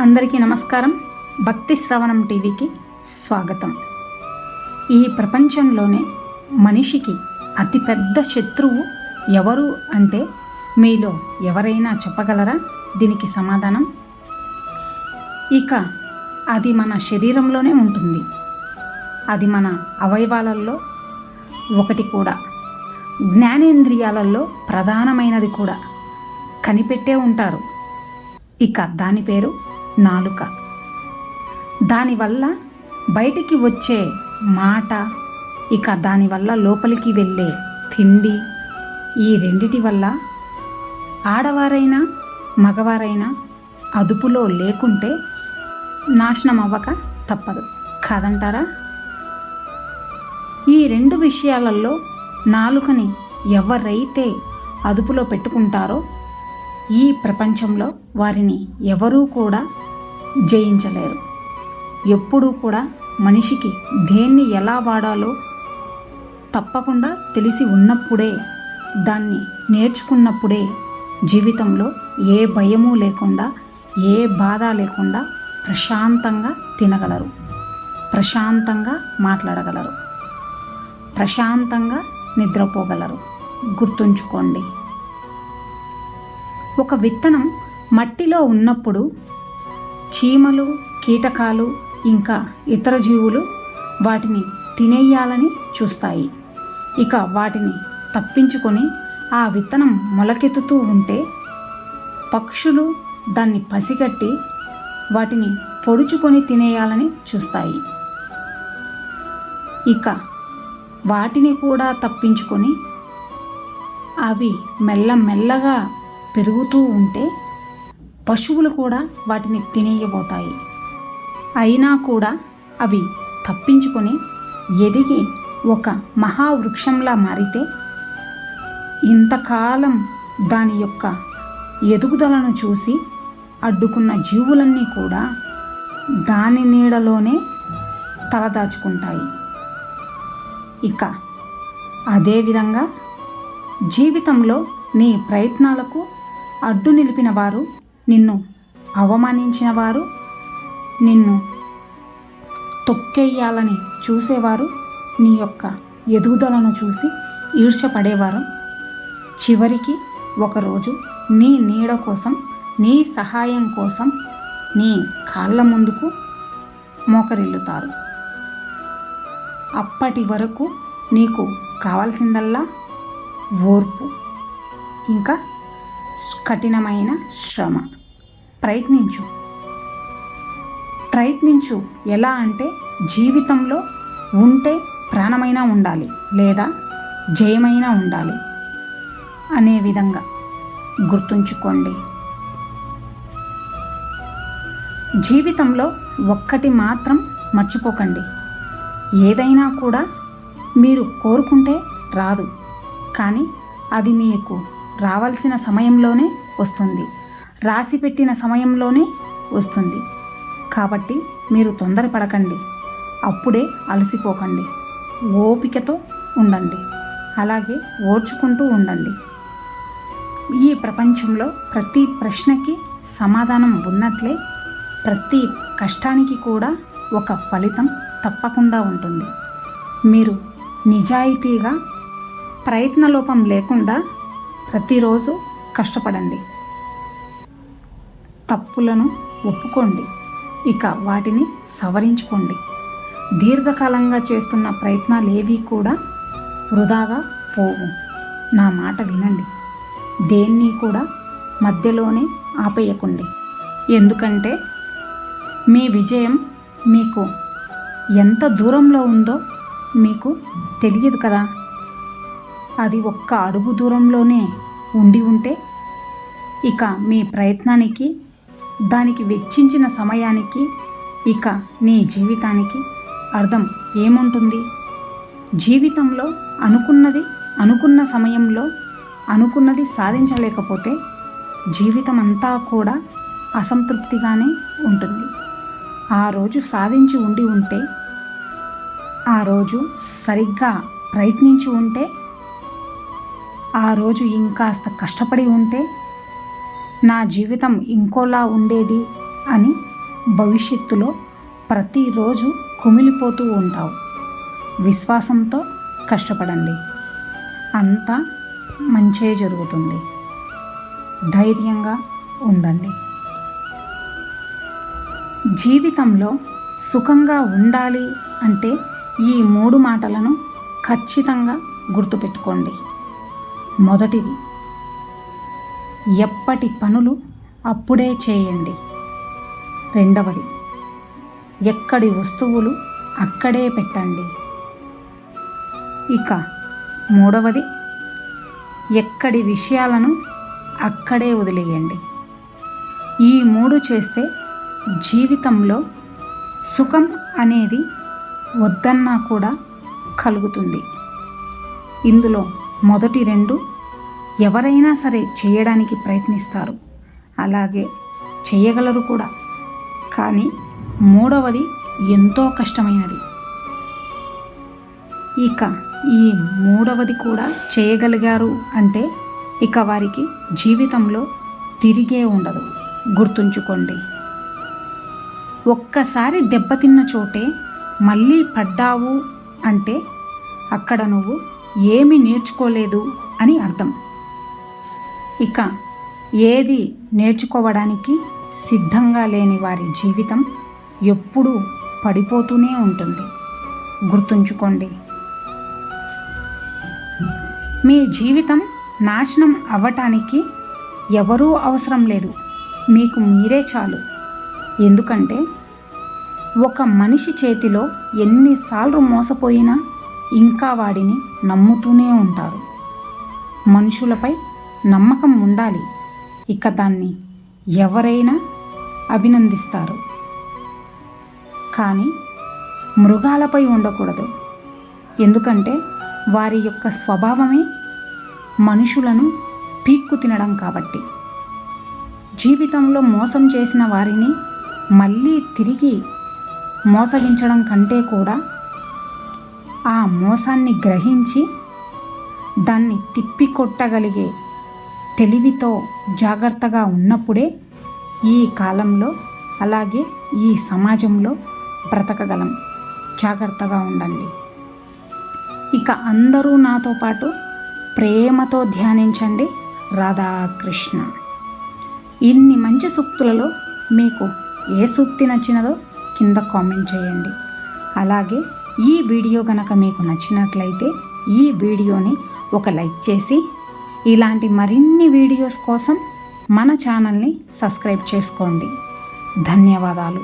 అందరికీ నమస్కారం. భక్తి శ్రవణం టీవీకి స్వాగతం. ఈ ప్రపంచంలోనే మనిషికి అతిపెద్ద శత్రువు ఎవరు అంటే మీలో ఎవరైనా చెప్పగలరా దీనికి సమాధానం? ఇక అది మన శరీరంలోనే ఉంటుంది. అది మన అవయవాలలో ఒకటి కూడా, జ్ఞానేంద్రియాలలో ప్రధానమైనది కూడా. కనిపెట్టే ఉంటారు. ఇక దాని పేరు నాలుక. దానివల్ల బయటికి వచ్చే మాట, ఇక దానివల్ల లోపలికి వెళ్ళే తిండి, ఈ రెండిటి వల్ల ఆడవారైనా మగవారైనా అదుపులో లేకుంటే నాశనం అవ్వక తప్పదు కాదంటారా? ఈ రెండు విషయాలలో నాలుకని ఎవరైతే అదుపులో పెట్టుకుంటారో ఈ ప్రపంచంలో వారిని ఎవరూ కూడా జయించలేరు. ఎప్పుడూ కూడా మనిషికి దేన్ని ఎలా వాడాలో తప్పకుండా తెలిసి ఉన్నప్పుడే, దాన్ని నేర్చుకున్నప్పుడే జీవితంలో ఏ భయము లేకుండా, ఏ బాధ లేకుండా ప్రశాంతంగా తినగలరు, ప్రశాంతంగా మాట్లాడగలరు, ప్రశాంతంగా నిద్రపోగలరు. గుర్తుంచుకోండి, ఒక విత్తనం మట్టిలో ఉన్నప్పుడు చీమలు, కీటకాలు ఇంకా ఇతర జీవులు వాటిని తినేయాలని చూస్తాయి. ఇక వాటిని తప్పించుకొని ఆ విత్తనం మొలకెత్తుతూ ఉంటే పక్షులు దాన్ని పసిగట్టి వాటిని పొడుచుకొని తినేయాలని చూస్తాయి. ఇక వాటిని కూడా తప్పించుకొని అవి మెల్లమెల్లగా పెరుగుతూ ఉంటే పశువులు కూడా వాటిని తినేయబోతాయి. అయినా కూడా అవి తప్పించుకొని ఎదిగి ఒక మహావృక్షంలా మారితే ఇంతకాలం దాని యొక్క ఎదుగుదలను చూసి అడ్డుకున్న జీవులన్నీ కూడా దాని నీడలోనే తలదాచుకుంటాయి. ఇక అదేవిధంగా జీవితంలో నీ ప్రయత్నాలకు అడ్డు నిలిపిన వారు, నిన్ను అవమానించిన వారు, నిన్ను తొక్కేయాలని చూసేవారు, నీ యొక్క ఎదుగుదలను చూసి ఈర్ష్యపడేవారు చివరికి ఒకరోజు నీ నీడ కోసం, నీ సహాయం కోసం నీ కాళ్ళ ముందుకు మోకరిల్లుతారు. అప్పటి వరకు నీకు కావాల్సిందల్లా ఓర్పు, ఇంకా కఠినమైన శ్రమ. ప్రయత్నించు. ఎలా అంటే జీవితంలో ఉంటే ప్రాణమైనా ఉండాలి, లేదా జయమైనా ఉండాలి అనే విధంగా గుర్తుంచుకోండి. జీవితంలో ఒక్కటి మాత్రం మర్చిపోకండి, ఏదైనా కూడా మీరు కోరుకుంటే రాదు, కానీ అది మీకు రావాల్సిన సమయంలోనే వస్తుంది, రాసిపెట్టిన సమయంలోనే వస్తుంది. కాబట్టి మీరు తొందరపడకండి, అప్పుడే అలసిపోకండి, ఓపికతో ఉండండి, అలాగే ఓర్చుకుంటూ ఉండండి. ఈ ప్రపంచంలో ప్రతి ప్రశ్నకి సమాధానం ఉన్నట్లే ప్రతి కష్టానికి కూడా ఒక ఫలితం తప్పకుండా ఉంటుంది. మీరు నిజాయితీగా, ప్రయత్నలోపం లేకుండా ప్రతిరోజు కష్టపడండి. తప్పులను ఒప్పుకోండి, ఇక వాటిని సవరించుకోండి. దీర్ఘకాలంగా చేస్తున్న ప్రయత్నాలు ఏవి కూడా వృధాగా పోవు. నా మాట వినండి, దేన్ని కూడా మధ్యలోనే ఆపేయకండి. ఎందుకంటే మీ విజయం మీకు ఎంత దూరంలో ఉందో మీకు తెలియదు కదా. అది ఒక్క అడుగు దూరంలోనే ఉండి ఉంటే ఇక మీ ప్రయత్నానికి, దానికి వెచ్చించిన సమయానికి, ఇక నీ జీవితానికి అర్థం ఏముంటుంది? జీవితంలో అనుకున్న సమయంలో అనుకున్నది సాధించలేకపోతే జీవితం అంతా కూడా అసంతృప్తిగానే ఉంటుంది. ఆ రోజు సాధించి ఉంటే, ఆ రోజు సరిగ్గా ప్రయత్నించి ఉంటే, ఆ రోజు ఇంకాస్త కష్టపడి ఉంటే నా జీవితం ఇంకోలా ఉండేది అని భవిష్యత్తులో ప్రతిరోజు కుమిలిపోతూ ఉంటావు. విశ్వాసంతో కష్టపడండి, అంతా మంచే జరుగుతుంది. ధైర్యంగా ఉండండి. జీవితంలో సుఖంగా ఉండాలి అంటే ఈ 3 మాటలను ఖచ్చితంగా గుర్తుపెట్టుకోండి. మొదటిది, ఎప్పటి పనులు అప్పుడే చేయండి. రెండవది, ఎక్కడి వస్తువులు అక్కడే పెట్టండి. ఇక మూడవది, ఎక్కడి విషయాలను అక్కడే వదిలేయండి. ఈ 3 చేస్తే జీవితంలో సుఖం అనేది వద్దన్నా కూడా కలుగుతుంది. ఇందులో మొదటి 2 ఎవరైనా సరే చేయడానికి ప్రయత్నిస్తారు, అలాగే చేయగలరు కూడా. కానీ 3వది ఎంతో కష్టమైనది. ఇక ఈ 3వది కూడా చేయగలిగారు అంటే ఇక వారికి జీవితంలో తిరిగే ఉండదు. గుర్తుంచుకోండి. ఒక్కసారి దెబ్బతిన్న చోటే మళ్ళీ పడ్డావు అంటే అక్కడ నువ్వు ఏమీ నేర్చుకోలేదు అని అర్థం. ఇక ఏది నేర్చుకోవడానికి సిద్ధంగా లేని వారి జీవితం ఎప్పుడూ పడిపోతూనే ఉంటుంది. గుర్తుంచుకోండి. మీ జీవితం నాశనం అవ్వటానికి ఎవరూ అవసరం లేదు, మీకు మీరే చాలు. ఎందుకంటే ఒక మనిషి చేతిలో ఎన్నిసార్లు మోసపోయినా ఇంకా వాడిని నమ్ముతూనే ఉంటారు. మనుషులపై నమ్మకం ఉండాలి, ఇక దాన్ని ఎవరైనా అభినందిస్తారు. కానీ మృగాలపై ఉండకూడదు, ఎందుకంటే వారి యొక్క స్వభావమే మనుషులను పీక్కు తినడం కాబట్టి. జీవితంలో మోసం చేసిన వారిని మళ్ళీ తిరిగి మోసగించడం కంటే కూడా ఆ మోసాన్ని గ్రహించి దాన్ని తిప్పికొట్టగలిగే తెలివితో జాగ్రత్తగా ఉన్నప్పుడే ఈ కాలంలో అలాగే ఈ సమాజంలో బ్రతకగలం. జాగ్రత్తగా ఉండండి. ఇక అందరూ నాతో పాటు ప్రేమతో ధ్యానించండి. రాధాకృష్ణ. ఇన్ని మంచి సూక్తులలో మీకు ఏ సూక్తి నచ్చినదో కింద కామెంట్ చేయండి. అలాగే ఈ వీడియో కనుక మీకు నచ్చినట్లయితే ఈ వీడియోని ఒక లైక్ చేసి ఇలాంటి మరిన్ని వీడియోస్ కోసం మన ఛానల్ని సబ్స్క్రైబ్ చేసుకోండి. ధన్యవాదాలు.